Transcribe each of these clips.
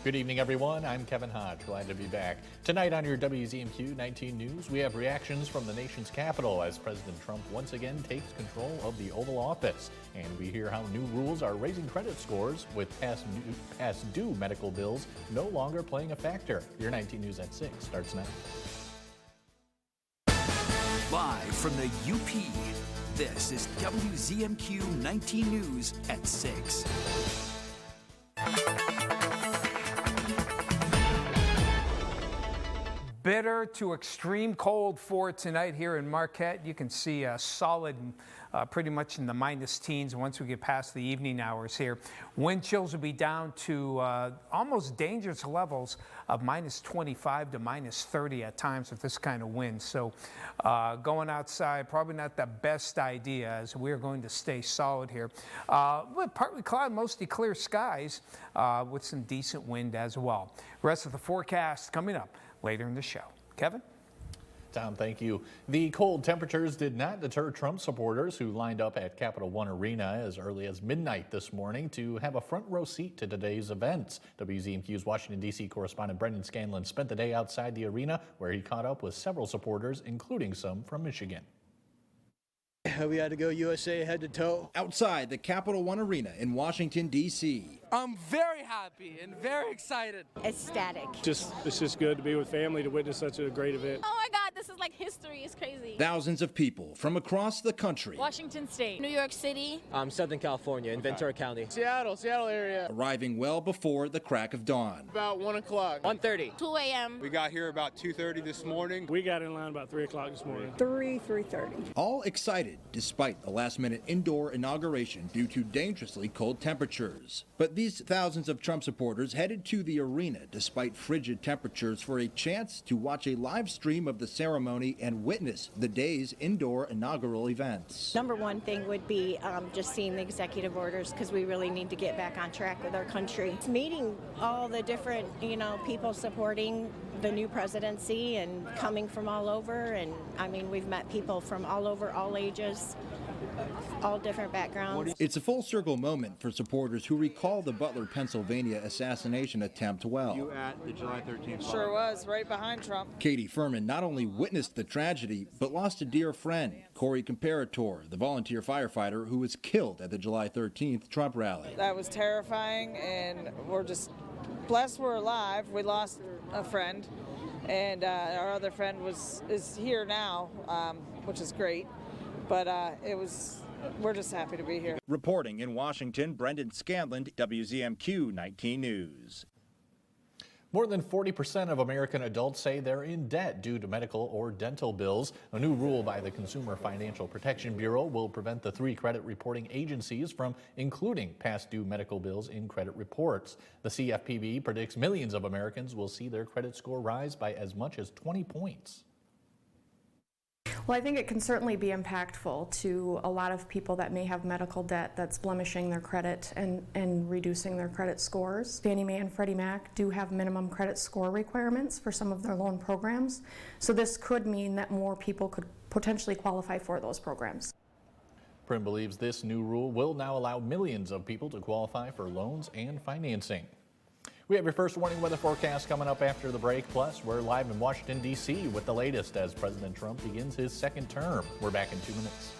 Good evening, everyone. I'm Kevin Hodge. Glad to be back. Tonight on your WZMQ 19 News, we have reactions from the nation's capital as President Trump once again takes control of the Oval Office. And we hear how new rules are raising credit scores with past due medical bills no longer playing a factor. Your 19 News at 6 starts now. Live from the UP, this is WZMQ 19 News at 6. Bitter to extreme cold for tonight here in Marquette. You can see a solid, pretty much in the minus teens once we get past the evening hours here. Wind chills will be down to almost dangerous levels of minus 25 to minus 30 at times with this kind of wind. So going outside, probably not the best idea as we're going to stay solid here. But partly cloud, mostly clear skies with some decent wind as well. Rest of the forecast coming up later in the show. Kevin? Tom, thank you. The cold temperatures did not deter Trump supporters who lined up at Capital One Arena as early as midnight this morning to have a front row seat to today's events. WZMQ's Washington, D.C. correspondent Brendan Scanlon spent the day outside the arena where he caught up with several supporters, including some from Michigan. We had to go USA head to toe. Outside the Capital One Arena in Washington, D.C. I'm very happy and very excited. Ecstatic. It's just good to be with family to witness such a great event. Oh my God, this is like history. It's crazy. Thousands of people from across the country. Washington State, New York City. Southern California in Ventura County. Seattle area. Arriving well before the crack of dawn. About 1 o'clock. 1:30. 2 a.m. We got here about 2:30 this morning. We got in line about 3 o'clock this morning. 3:30. All excited despite the last-minute indoor inauguration due to dangerously cold temperatures. But these thousands of Trump supporters headed to the arena despite frigid temperatures for a chance to watch a live stream of the ceremony and witness the day's indoor inaugural events. Number one thing would be just seeing the executive orders because we really need to get back on track with our country. It's meeting all the different, people supporting the new presidency and coming from all over. And I mean, we've met people from all over, all ages, all different backgrounds. It's a full circle moment for supporters who recall the Butler, Pennsylvania assassination attempt well. You at the July 13th? Sure was, right behind Trump. Katie Furman not only witnessed the tragedy, but lost a dear friend, Corey Comparator, the volunteer firefighter who was killed at the July 13th Trump rally. That was terrifying, and we're just blessed we're alive. We lost a friend, and our other friend is here now, which is great. But we're just happy to be here. Reporting in Washington, Brendan Scanlon, WZMQ 19 News. More than 40% of American adults say they're in debt due to medical or dental bills. A new rule by the Consumer Financial Protection Bureau will prevent the 3 credit reporting agencies from including past due medical bills in credit reports. The CFPB predicts millions of Americans will see their credit score rise by as much as 20 points. Well, I think it can certainly be impactful to a lot of people that may have medical debt that's blemishing their credit and reducing their credit scores. Fannie Mae and Freddie Mac do have minimum credit score requirements for some of their loan programs, so this could mean that more people could potentially qualify for those programs. Prim believes this new rule will now allow millions of people to qualify for loans and financing. We have your first warning weather forecast coming up after the break. Plus, we're live in Washington, D.C. with the latest as President Trump begins his second term. We're back in 2 minutes.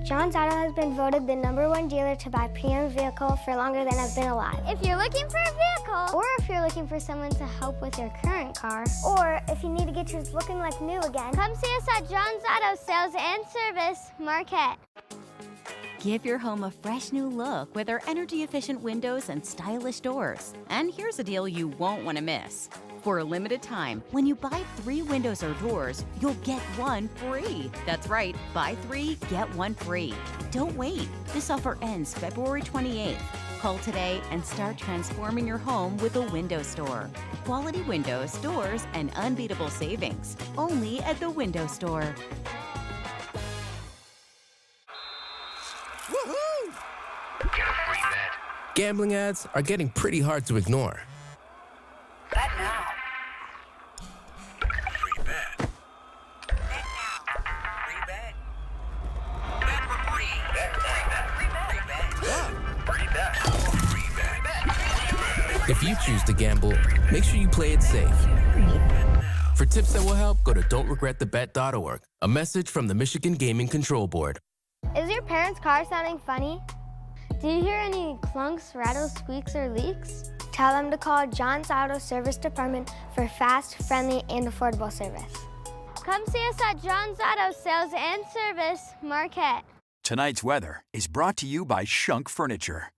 John's Auto has been voted the #1 dealer to buy premium vehicle for longer than I've been alive. If you're looking for a vehicle, or if you're looking for someone to help with your current car, or if you need to get yours looking like new again, come see us at John's Auto Sales and Service, Marquette. Give your home a fresh new look with our energy-efficient windows and stylish doors. And here's a deal you won't want to miss. For a limited time, when you buy 3 windows or doors, you'll get 1 free. That's right, buy 3, get 1 free. Don't wait. This offer ends February 28th. Call today and start transforming your home with a window store. Quality windows, doors, and unbeatable savings. Only at the Window Store. Woohoo! Gambling ads are getting pretty hard to ignore. Bet now. Free bet. Bet now. Free bet. Bet for free. Bet free bet. Free bet. If you choose to gamble, make sure you play it safe. For tips that will help, go to don'tregretthebet.org. A message from the Michigan Gaming Control Board. Is your parents' car sounding funny? Do you hear any clunks, rattles, squeaks, or leaks? Tell them to call John's Auto Service Department for fast, friendly, and affordable service. Come see us at John's Auto Sales and Service, Marquette. Tonight's weather is brought to you by Shunk Furniture.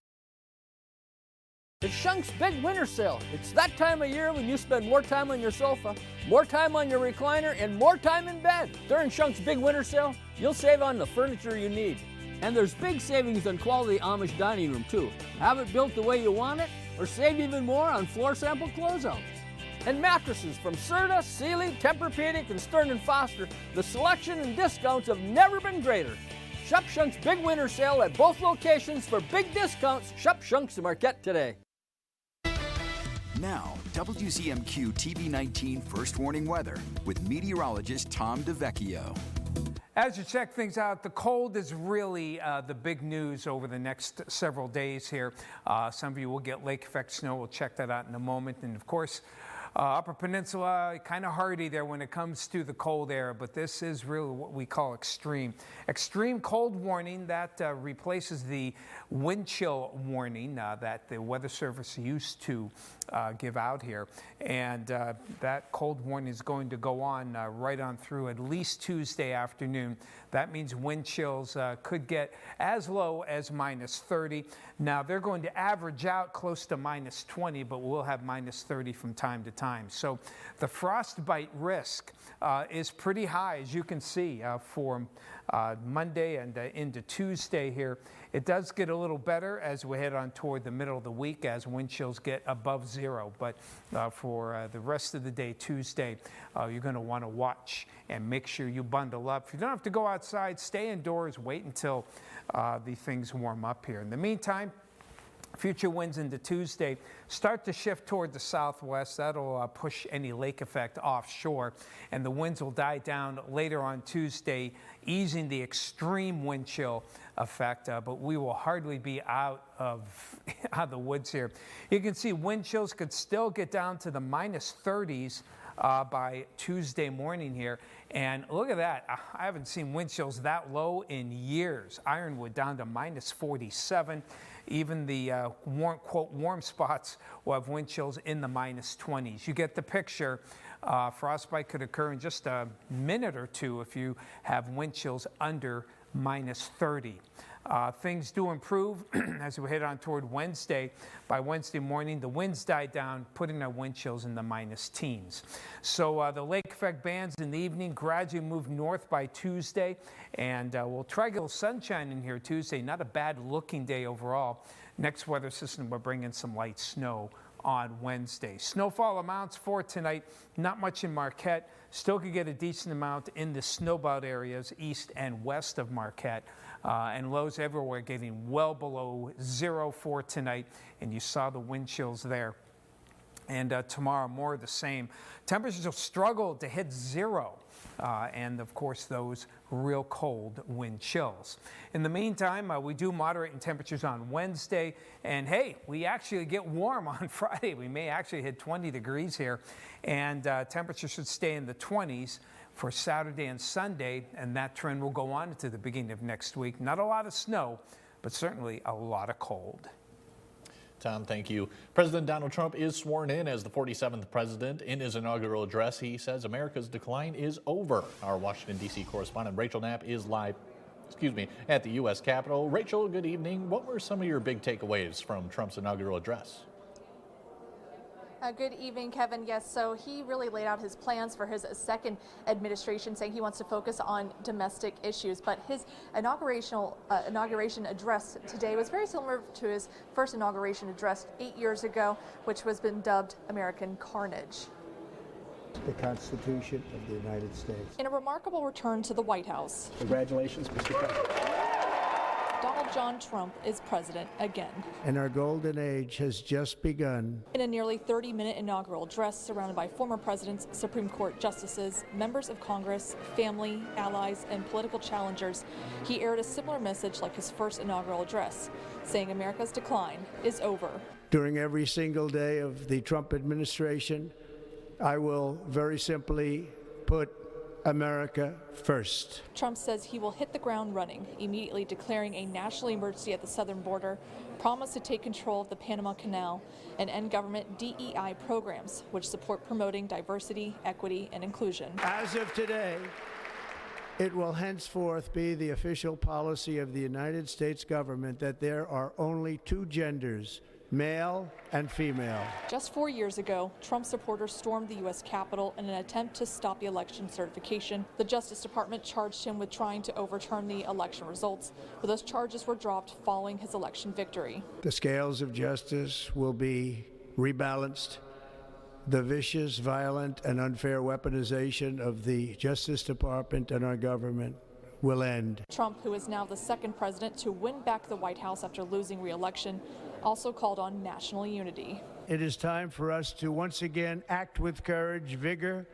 It's Shunk's Big Winter Sale. It's that time of year when you spend more time on your sofa, more time on your recliner, and more time in bed. During Shunk's Big Winter Sale, you'll save on the furniture you need. And there's big savings on quality Amish dining room, too. Have it built the way you want it, or save even more on floor sample closeouts. And mattresses from Serta, Sealy, Tempur-Pedic, and Stearns & Foster. The selection and discounts have never been greater. Shop Shunk's Big Winter Sale at both locations for big discounts. Shop Shunk's in Marquette today. Now, WZMQ TV19 First Warning Weather with meteorologist Tom DeVecchio. As you check things out, the cold is really the big news over the next several days here. Some of you will get lake effect snow. We'll check that out in a moment. And of course, Upper Peninsula, kind of hardy there when it comes to the cold air, but this is really what we call extreme. Extreme cold warning that replaces the wind chill warning that the Weather Service used to give out here. And that cold warning is going to go on right on through at least Tuesday afternoon. That means wind chills could get as low as -30. Now, they're going to average out close to -20, but we'll have -30 from time to time. So the frostbite risk is pretty high, as you can see, for Monday and into Tuesday here. It does get a little better as we head on toward the middle of the week as wind chills get above 0. But for the rest of the day, Tuesday, you're going to want to watch and make sure you bundle up. If you don't have to go outside, stay indoors, wait until the things warm up here. In the meantime, future winds into Tuesday start to shift toward the southwest. That'll push any lake effect offshore, and the winds will die down later on Tuesday, easing the extreme wind chill effect, but we will hardly be out of the woods here. You can see wind chills could still get down to the -30s by Tuesday morning here. And look at that. I haven't seen wind chills that low in years. Ironwood down to -47. Even the warm, quote, warm spots will have wind chills in the -20s. You get the picture. Frostbite could occur in just a minute or two if you have wind chills under -30. Things do improve as we head on toward Wednesday. By Wednesday morning, the winds die down, putting our wind chills in the -teens. So the lake effect bands in the evening gradually move north by Tuesday, and we'll try to get a little sunshine in here Tuesday. Not a bad looking day overall. Next weather system will bring in some light snow on Wednesday. Snowfall amounts for tonight, not much in Marquette. Still could get a decent amount in the snowbound areas east and west of Marquette. And lows everywhere getting well below 0 for tonight. And you saw the wind chills there. And tomorrow, more of the same. Temperatures will struggle to hit 0. And of course, those real cold wind chills. In the meantime, we do moderate in temperatures on Wednesday. And hey, we actually get warm on Friday. We may actually hit 20 degrees here. And temperatures should stay in the 20s for Saturday and Sunday. And that trend will go on into the beginning of next week. Not a lot of snow, but certainly a lot of cold. Tom, thank you. President Donald Trump is sworn in as the 47th president. In his inaugural address, he says America's decline is over. Our Washington, D.C. correspondent Rachel Knapp is live at the U.S. Capitol. Rachel, good evening. What were some of your big takeaways from Trump's inaugural address? Good evening, Kevin. Yes, so he really laid out his plans for his second administration, saying he wants to focus on domestic issues. But his inauguration address today was very similar to his first inauguration address 8 years ago, which was been dubbed American Carnage. The Constitution of the United States. In a remarkable return to the White House. Congratulations, Mr. President. Donald John Trump is president again. And our golden age has just begun. In a nearly 30-minute inaugural address surrounded by former presidents, Supreme Court justices, members of Congress, family, allies, and political challengers, he aired a similar message like his first inaugural address, saying America's decline is over. During every single day of the Trump administration, I will very simply put America first. Trump says he will hit the ground running, immediately declaring a national emergency at the southern border, promised to take control of the Panama Canal, and end government DEI programs, which support promoting diversity, equity, and inclusion. As of today, it will henceforth be the official policy of the United States government that there are only two genders, male and female. Just 4 years ago, Trump supporters stormed the U.S. Capitol in an attempt to stop the election certification. The Justice Department charged him with trying to overturn the election results, but those charges were dropped following his election victory. The scales of justice will be rebalanced. The vicious, violent, and unfair weaponization of the Justice Department and our government will end. Trump, who is now the second president to win back the White House after losing re-election, also called on national unity. It is time for us to once again act with courage, vigor,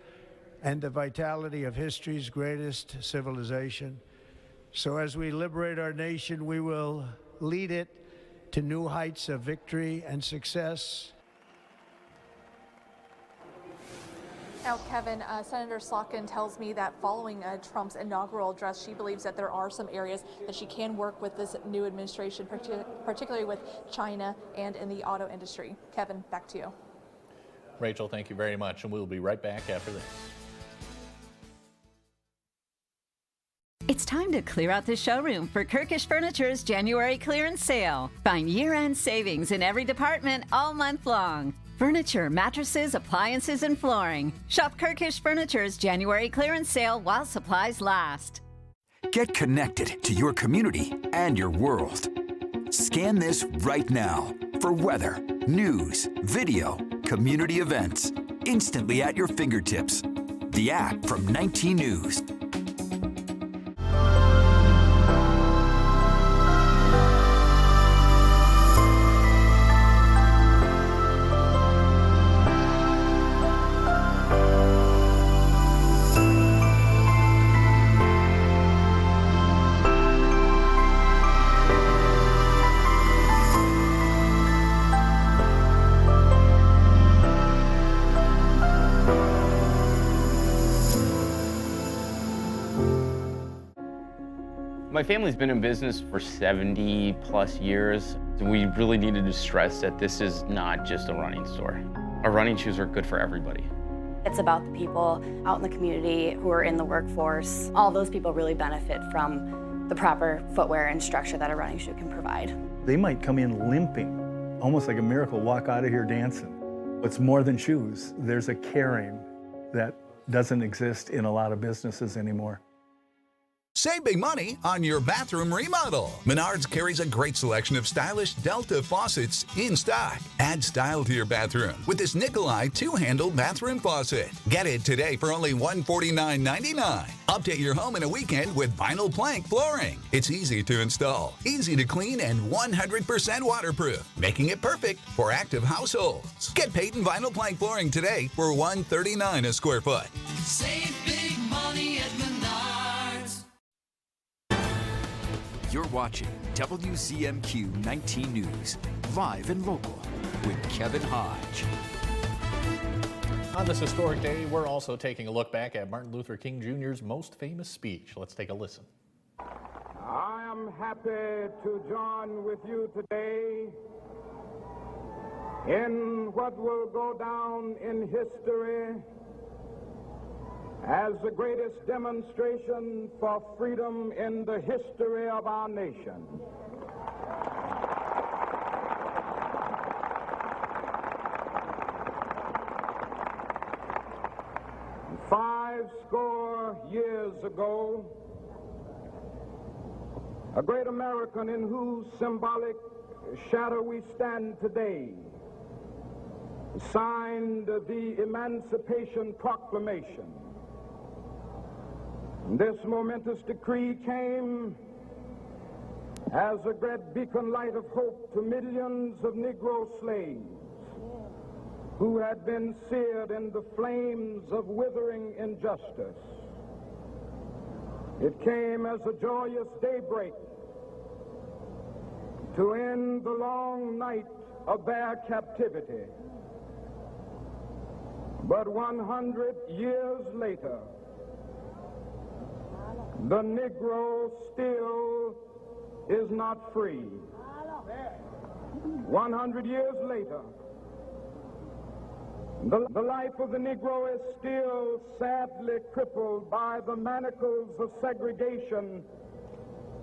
and the vitality of history's greatest civilization. So as we liberate our nation, we will lead it to new heights of victory and success. Now, Kevin, Senator Slotkin tells me that following Trump's inaugural address, she believes that there are some areas that she can work with this new administration, particularly with China and in the auto industry. Kevin, back to you. Rachel, thank you very much, and we'll be right back after this. It's time to clear out the showroom for Kirkish Furniture's January clearance sale. Find year-end savings in every department all month long. Furniture, mattresses, appliances, and flooring. Shop Kirkish Furniture's January clearance sale while supplies last. Get connected to your community and your world. Scan this right now for weather, news, video, community events, instantly at your fingertips. The app from 19 News. My family's been in business for 70 plus years. We really needed to stress that this is not just a running store. Our running shoes are good for everybody. It's about the people out in the community who are in the workforce. All those people really benefit from the proper footwear and structure that a running shoe can provide. They might come in limping, almost like a miracle, walk out of here dancing. It's more than shoes. There's a caring that doesn't exist in a lot of businesses anymore. Save big money on your bathroom remodel. Menards carries a great selection of stylish Delta faucets in stock. Add style to your bathroom with this Nikolai two-handle bathroom faucet. Get it today for only $149.99. Update your home in a weekend with vinyl plank flooring. It's easy to install, easy to clean, and 100% waterproof, making it perfect for active households. Get Peyton vinyl plank flooring today for $139 a square foot. Save big money at Menards. You're watching WZMQ 19 News, live and local, with Kevin Hodge. On this historic day, we're also taking a look back at Martin Luther King Jr.'s most famous speech. Let's take a listen. I am happy to join with you today in what will go down in history as the greatest demonstration for freedom in the history of our nation. 50 years ago, a great American in whose symbolic shadow we stand today signed the Emancipation Proclamation. This momentous decree came as a great beacon light of hope to millions of Negro slaves who had been seared in the flames of withering injustice. It came as a joyous daybreak to end the long night of their captivity. But 100 years later, the Negro still is not free. 100 years later, the life of the Negro is still sadly crippled by the manacles of segregation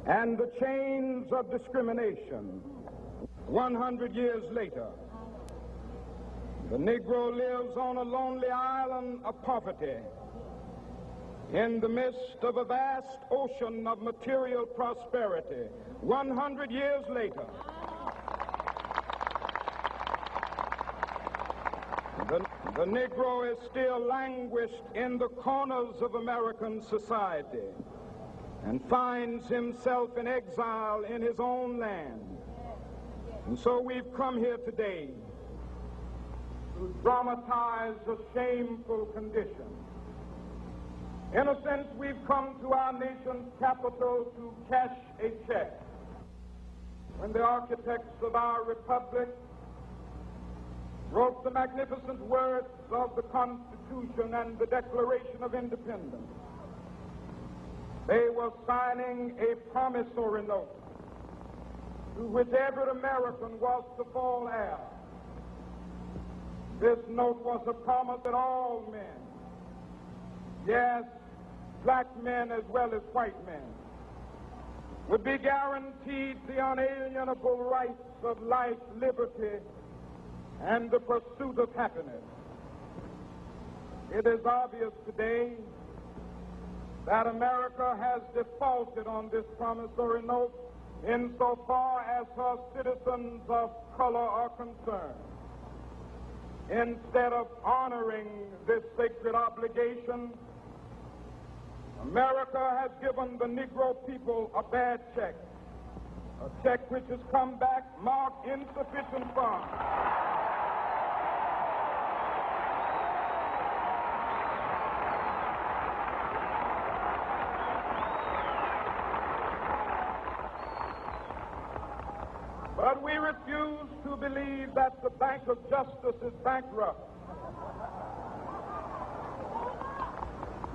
and the chains of discrimination. 100 years later, the Negro lives on a lonely island of poverty in the midst of a vast ocean of material prosperity. 100 years later, the Negro is still languished in the corners of American society and finds himself in exile in his own land. And so we've come here today to dramatize a shameful condition. In a sense, we've come to our nation's capital to cash a check. When the architects of our republic wrote the magnificent words of the Constitution and the Declaration of Independence, they were signing a promissory note to which every American was to fall heir. This note was a promise that all men, yes, black men as well as white men, would be guaranteed the unalienable rights of life, liberty, and the pursuit of happiness. It is obvious today that America has defaulted on this promissory note insofar as her citizens of color are concerned. Instead of honoring this sacred obligation, America has given the Negro people a bad check, a check which has come back marked insufficient funds. But we refuse to believe that the Bank of Justice is bankrupt.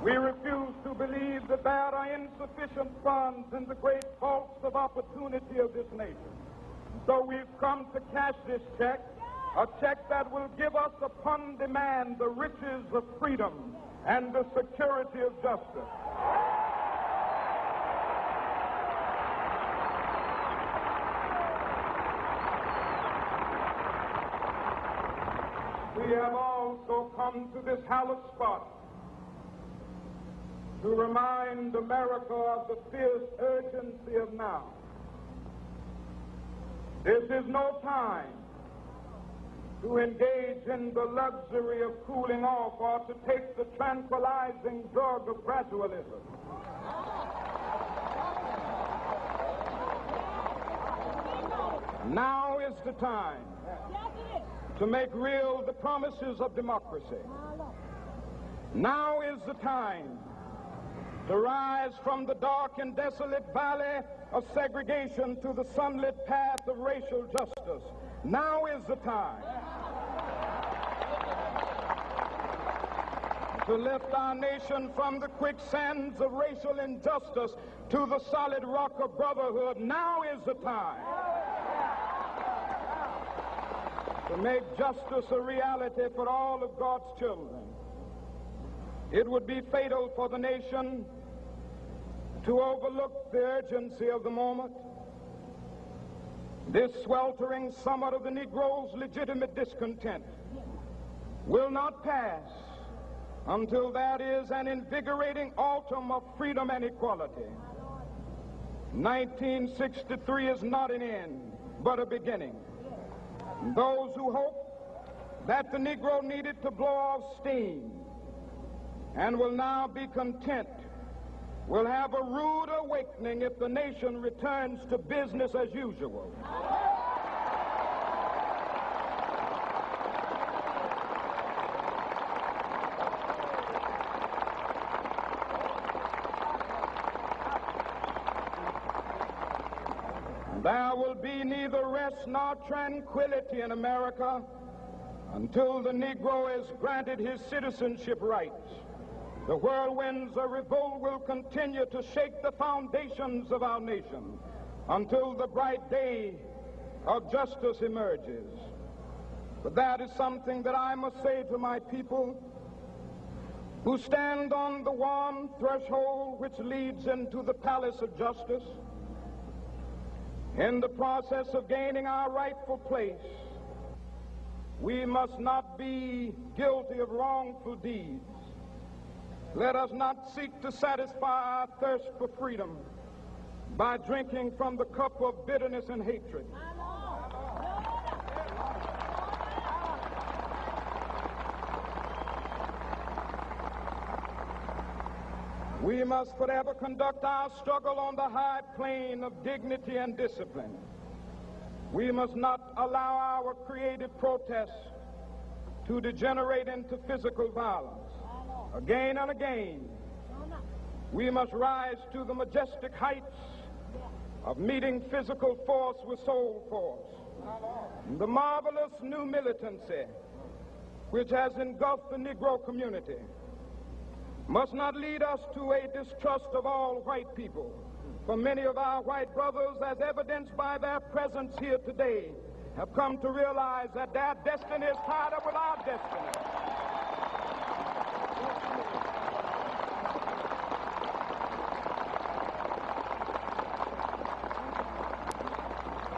We refuse to believe that there are insufficient funds in the great vaults of opportunity of this nation. So we've come to cash this check, a check that will give us upon demand the riches of freedom and the security of justice. We have also come to this hallowed spot to remind America of the fierce urgency of now. This is no time to engage in the luxury of cooling off or to take the tranquilizing drug of gradualism. Now is the time to make real the promises of democracy. Now is the time to rise from the dark and desolate valley of segregation to the sunlit path of racial justice. Now is the time to lift our nation from the quicksands of racial injustice to the solid rock of brotherhood. Now is the time to make justice a reality for all of God's children. It would be fatal for the nation to overlook the urgency of the moment. This sweltering summit of the Negro's legitimate discontent will not pass until that is an invigorating autumn of freedom and equality. 1963 is not an end, but a beginning. Those who hope that the Negro needed to blow off steam and will now be content will have a rude awakening if the nation returns to business as usual. There will be neither rest nor tranquility in America until the Negro is granted his citizenship rights. The whirlwinds of revolt will continue to shake the foundations of our nation until the bright day of justice emerges. But that is something that I must say to my people who stand on the warm threshold which leads into the palace of justice. In the process of gaining our rightful place, we must not be guilty of wrongful deeds. Let us not seek to satisfy our thirst for freedom by drinking from the cup of bitterness and hatred. We must forever conduct our struggle on the high plane of dignity and discipline. We must not allow our creative protests to degenerate into physical violence. Again and again, we must rise to the majestic heights of meeting physical force with soul force. The marvelous new militancy which has engulfed the Negro community must not lead us to a distrust of all white people. For many of our white brothers, as evidenced by their presence here today, have come to realize that their destiny is tied up with our destiny.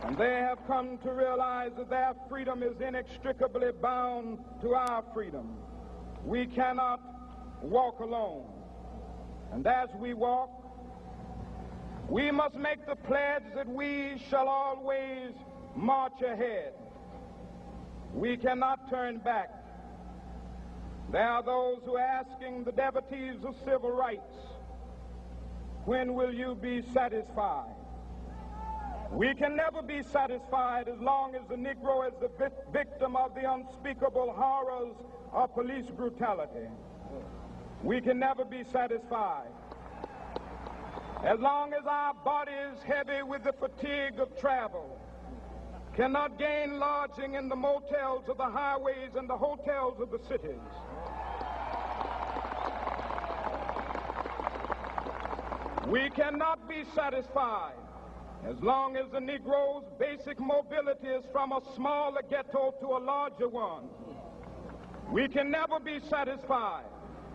And they have come to realize that their freedom is inextricably bound to our freedom. We cannot walk alone. And as we walk, we must make the pledge that we shall always march ahead. We cannot turn back. There are those who are asking the devotees of civil rights, when will you be satisfied? We can never be satisfied as long as the Negro is the victim of the unspeakable horrors of police brutality. We can never be satisfied as long as our bodies, heavy with the fatigue of travel, cannot gain lodging in the motels of the highways and the hotels of the cities. We cannot be satisfied as long as the Negro's basic mobility is from a smaller ghetto to a larger one. We can never be satisfied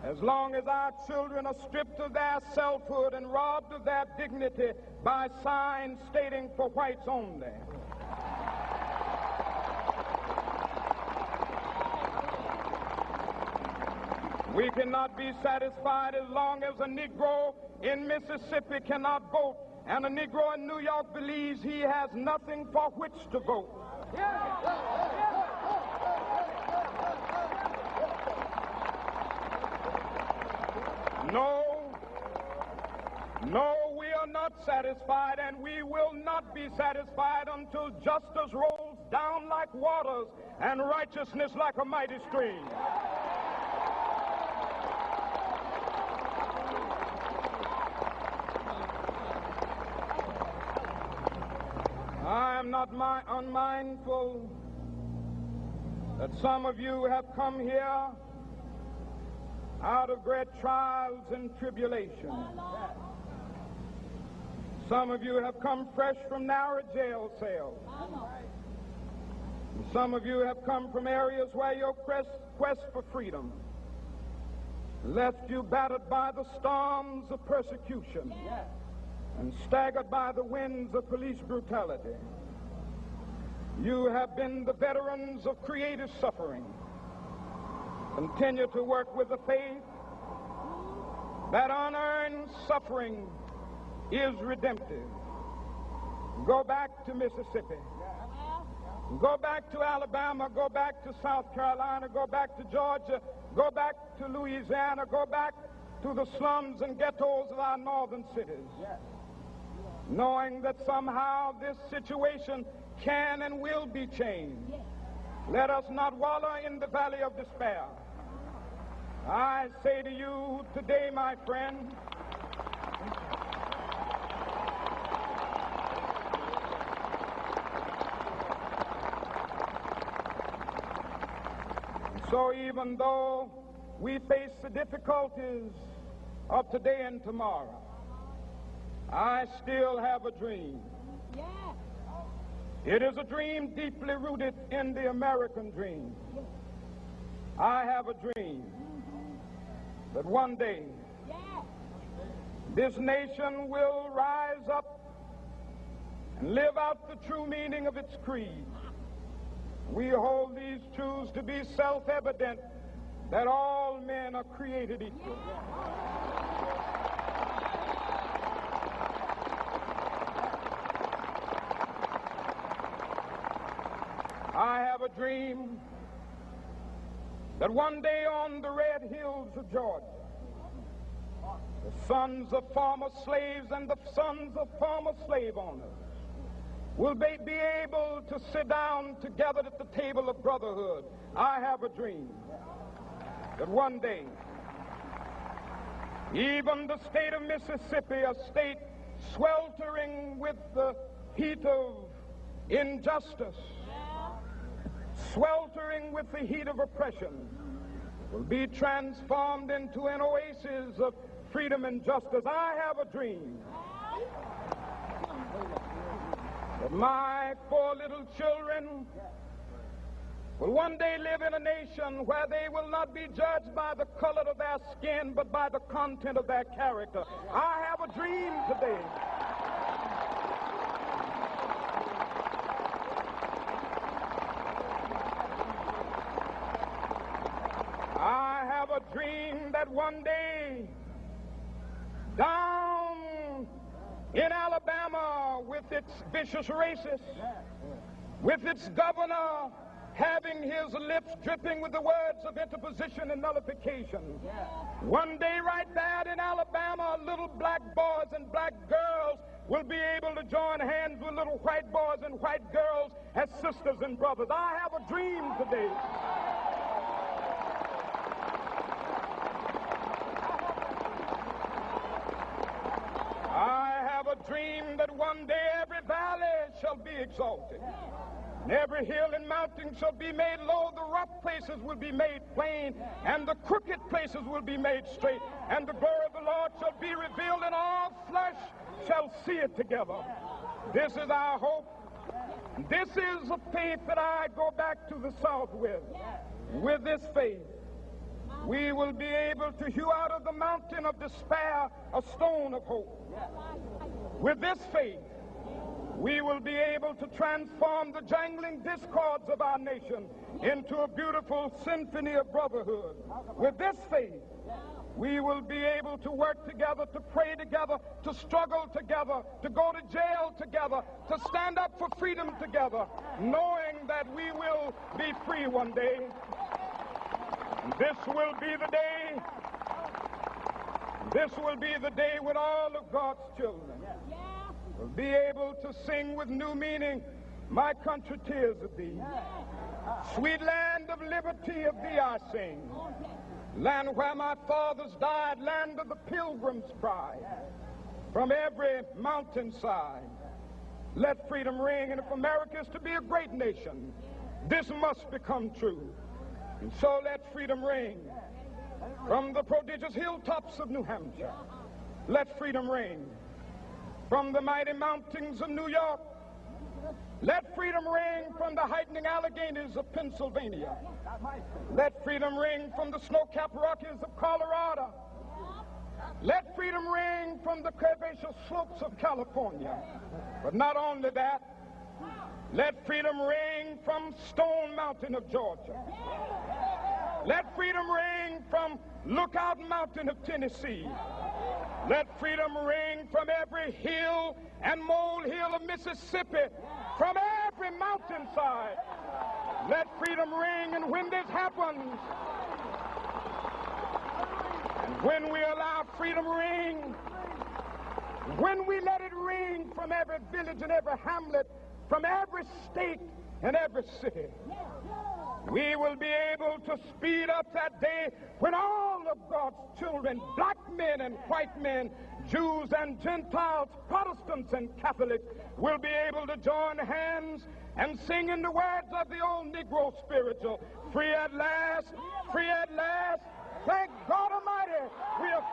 as long as our children are stripped of their selfhood and robbed of their dignity by signs stating for whites only. We cannot be satisfied as long as a Negro in Mississippi cannot vote and a Negro in New York believes he has nothing for which to vote. No, we are not satisfied, and we will not be satisfied until justice rolls down like waters and righteousness like a mighty stream. I am not unmindful that some of you have come here out of great trials and tribulation. Some of you have come fresh from narrow jail cells. Some of you have come from areas where your quest for freedom left you battered by the storms of persecution and staggered by the winds of police brutality. You have been the veterans of creative suffering. Continue to work with the faith that unearned suffering is redemptive. Go back to Mississippi. Go back to Alabama. Go back to South Carolina. Go back to Georgia. Go back to Louisiana. Go back to the slums and ghettos of our northern cities. Knowing that somehow this situation can and will be changed. Let us not wallow in the valley of despair. I say to you today, my friend, so even though we face the difficulties of today and tomorrow, I still have a dream. It is a dream deeply rooted in the American dream. I have a dream that one day this nation will rise up and live out the true meaning of its creed. We hold these truths to be self-evident, that all men are created equal. I have a dream that one day on the red hills of Georgia, the sons of former slaves and the sons of former slave owners will be able to sit down together at the table of brotherhood. I have a dream that one day, even the state of Mississippi, a state sweltering with the heat of injustice, sweltering with the heat of oppression, will be transformed into an oasis of freedom and justice. I have a dream that my 4 little children will one day live in a nation where they will not be judged by the color of their skin, but by the content of their character. I have a dream today. I have a dream that one day, down in Alabama, with its vicious racists, with its governor having his lips dripping with the words of interposition and nullification, one day right there in Alabama, little black boys and black girls will be able to join hands with little white boys and white girls as sisters and brothers. I have a dream today. I have a dream that one day every valley shall be exalted, and every hill and mountain shall be made low, the rough places will be made plain, and the crooked places will be made straight, and the glory of the Lord shall be revealed, and all flesh shall see it together. This is our hope. This is a faith that I go back to the South with. With this faith, we will be able to hew out of the mountain of despair a stone of hope. With this faith, we will be able to transform the jangling discords of our nation into a beautiful symphony of brotherhood. With this faith, we will be able to work together, to pray together, to struggle together, to go to jail together, to stand up for freedom together, knowing that we will be free one day. This will be the day. This will be the day when all of God's children will be able to sing with new meaning, "My country, 'tis of thee. Sweet land of liberty, of thee I sing. Land where my fathers died, land of the pilgrim's pride. From every mountainside, let freedom ring. And if America is to be a great nation, this must become true. And so let freedom ring. From the prodigious hilltops of New Hampshire, let freedom ring. From the mighty mountains of New York, let freedom ring. From the heightening Alleghanies of Pennsylvania, let freedom ring. From the snow-capped Rockies of Colorado, let freedom ring. From the curvaceous slopes of California. But not only that, let freedom ring from Stone Mountain of Georgia. Let freedom ring from Lookout Mountain of Tennessee. Let freedom ring from every hill and molehill of Mississippi, from every mountainside. Let freedom ring, and when this happens, and when we allow freedom ring, when we let it ring from every village and every hamlet, from every state and every city, we will be able to speed up that day when all of God's children, black men and white men, Jews and Gentiles, Protestants and Catholics, will be able to join hands and sing in the words of the old Negro spiritual, free at last, thank God Almighty, we are free.